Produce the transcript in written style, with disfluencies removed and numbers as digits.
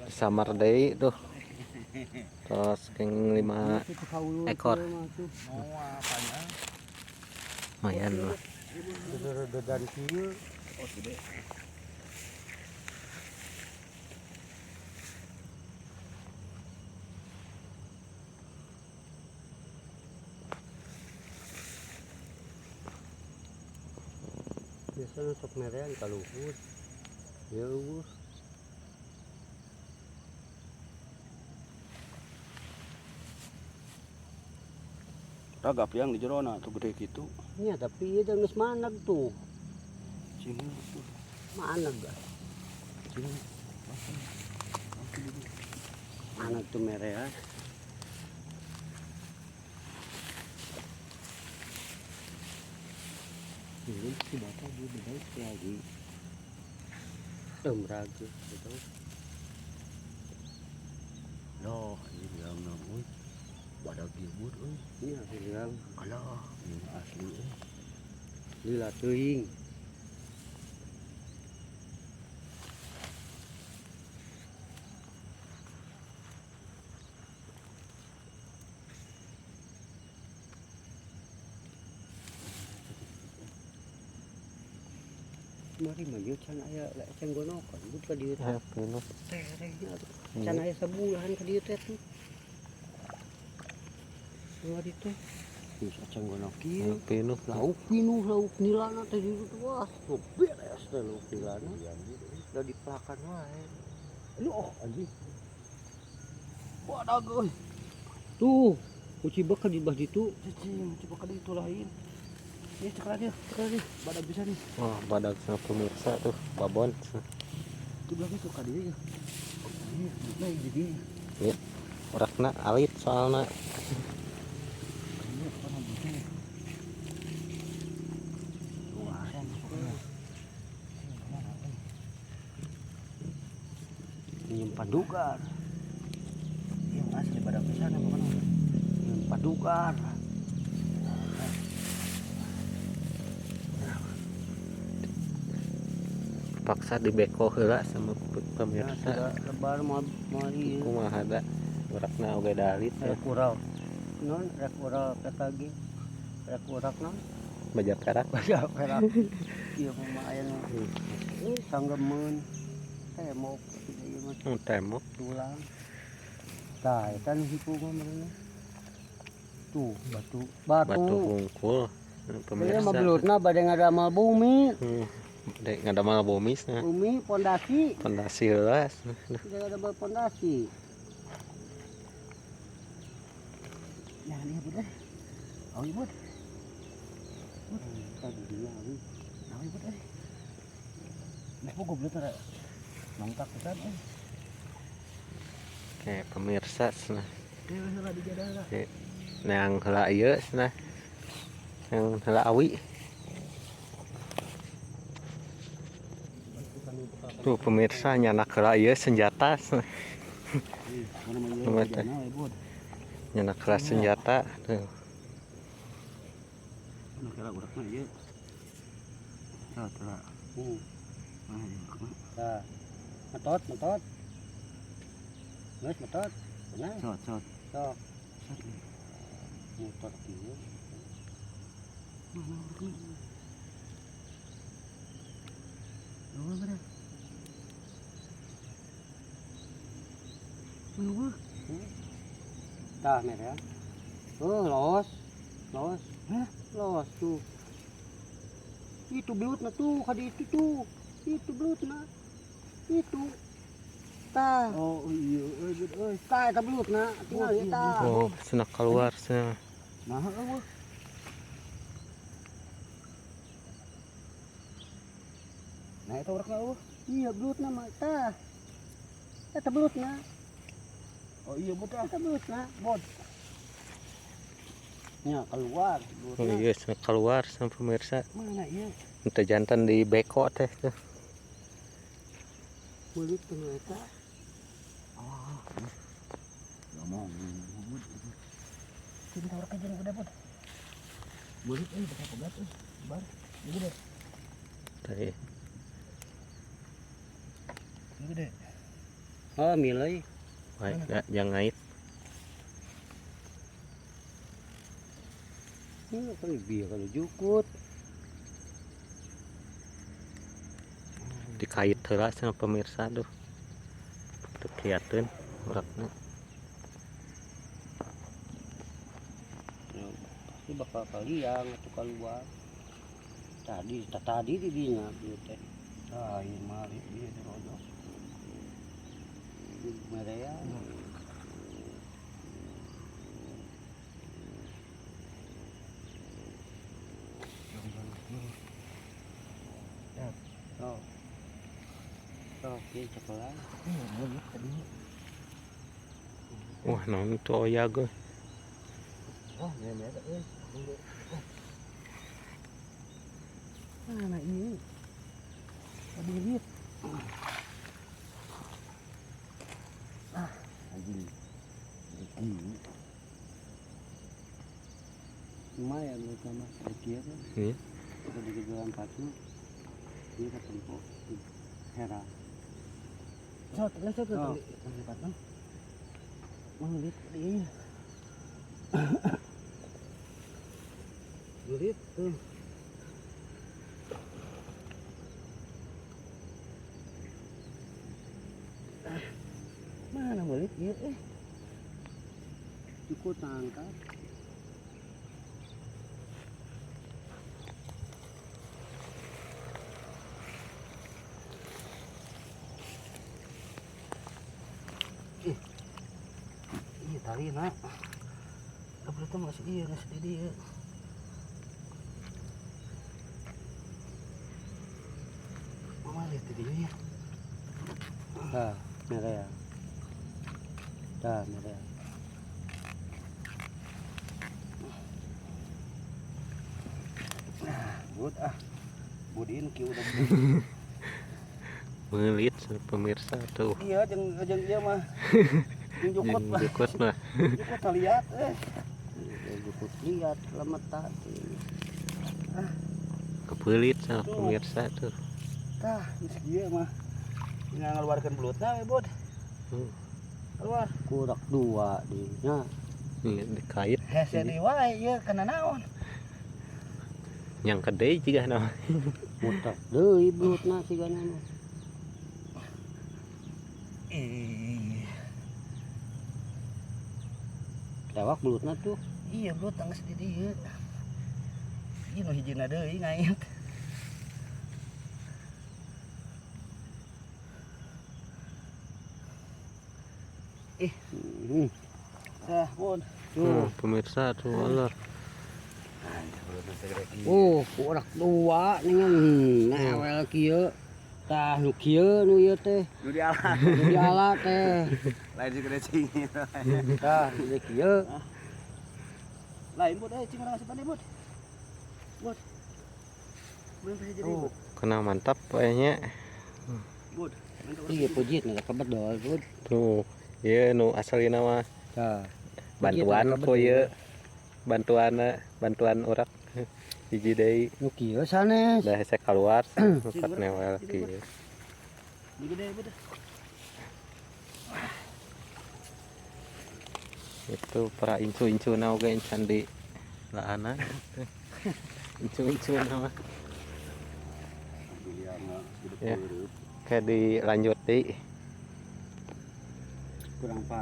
samar deui tuh. Terus keng 5 ekor. Lumayan lah. Dari kieu. Biasanya sok merean kaluhur. Ya eueuh. Ragap yang di jerona tuh gede gitu. Iya tapi ieu geus manag tuh. Cina tuh. Manag ah. Cina. Manag tuh merean. Ini si bapak dia baik lagi. Ragu betul. Loh, ini yang namun badak gibur euy. Iya bilang Alah, ini asli euy. lila teuing. Mari maju can aya lek can gonokan but ka dieu teh. Pinuh. Terehnya can aya sabulan ka dieu teh tuh. Mari teh. Geus can gonok kieu. Pinuh. Lauk pinuh lauk nilana teh di ditu wah. Beres teh lauk nilana. Da diplakan wae. Loh anjing. Badag euy. Tuh, kuci bakal di bawah ditu. Cicing, coba kali itu lain. Ya cekal dia. Badak bisa nih. Wah, badak sama pemirsa tuh, babon. Itu belakang tuh kali ya. Ini, nah jadi. Ya, urakna alit soalna. Ini apa namanya? Wah, masuknya. Nyem padugar. Yang asli badak bisa apa mana? Nyem padugar. Paksa dibeko heula sama pemirsa. Sudah lebar mau ieu. Kumaha da urakna oge dalit ya. Rek urau. Non rek urau PKG. Rek urak non. Bajak perak. Bajak perak. Ieu mah aya nu. Sanggemeun. Temok ieu mah Temok. tulang. Tah eta nu hiku mah meureun. Tuh batu. Batu hungkul. Ieu Pemirsa. mah belutna bade ngadamal bumi. Dek ngadamal bomis nah. Bumi pondasi. Pondasi heula. Tidak ada pondasi. Nah, ini bud eh. Awi bud. Tadi dia awi. Awi bud eh. Nah, gua goblok tara. Nongtak pisan eh. Oke, pemirsa cenah. Dewe heula di jadala. Yang heula ieu cenah. Yang heula awi. Tuh pemirsa nyanak heula ieu senjata. Mana mah ieu Lumayan, teh. jana we bud. Nyanak heula senjata. Tuh. Nah, kira urak mah ieu. Tara. Nah, ieu urak mah. Tah. Metot. Geus metot. Benar. Cot. Sok. Sat. Motor kieu. Mana urak mah? Lu mana? Mana? Tah merah. Los. Hah? Los tuh. Itu belutna tuh, kadi itu tuh. Itu belutna. Itu. Tah. Oh iya, bud euy. Tah eta belutna, tinggal ieu tah. Oh, cenah keluar cenah. Nah, eueuh. Nah, eta urak mah eueuh. Iya belutna mah tah. Eta belutna. Oh iya bud ah. Eta belutna. Bod. Nya keluar Oh belutna. iya, cenah keluar sama pemirsa. Mana ieu? Ente jantan di beko teh tuh. Belut teh eta. Ah. Ngomong bud. Sini tawar ka jeung gede bud. Belut euy bakal pegat euy. Bar. Gede. Tadi Gede. Oh, milih. Baik, yang ngait. Ini kan biar kalau jukut. Dikait heula sama pemirsa tuh. Tuh kelihatan uraknya. Pasti bakal kaliang atau keluar. Tadi di dinya bieu teh. Lain mari dia dirojok. Merea. Oh. Oke, coklat. Wah, naon itu oyag euy. Oh, merah euy. Mana ini? Ada lihat. Anjing. Lumayan lu sama sedikit kan. Iya. Udah dijualan patnya. Ini kan tempo. Hera. Sot, lah sot tuh patnya. Mau lihat dia. Lihat tuh. Mana boleh lihat cukup tangkap. Iya tali nak. Apa itu masih dia ngasih dia. Mama lihat dia. Ah, merah ya. Dah merah. Bud budin ki udah Melit sama pemirsa tuh. iya jeung dia mah jukut lah Jukut mah. jukut lihat jukut lihat selamat tadi Kepelit sama pemirsa tuh. tah geus kieu mah tinggal ngeluarkeun belutna we bud keluar kurak dua dinya Iya, dikait. hese di wae ieu kana naon Yang gede juga nama. muter deui belutna sigana mah tewak belutna tuh iya belut geus di dieu ieu nu hijina deui ngait bun Pemirsa tuh olor. kurak dua nih awal kieu tah nu kieu nu ieu teh Nu dialat. nu dialat teh Lain juga ada cingin. tah nu kieu lain bud cing urang asupan bud belum bisa jadi bud Kena mantap kayaknya. bud iya pujit nih kabedol bud Tuh, ya nu asalina mah tah bantuan ku ye. Bantuan urak. Hiji deui. nu kieu sanes Da hese keluar tempat newel kieu. di gede bud Itu para incu-incuna oge encan di laana. Incu-incuna mah. Ya. Kayak dilanjut deui. kurang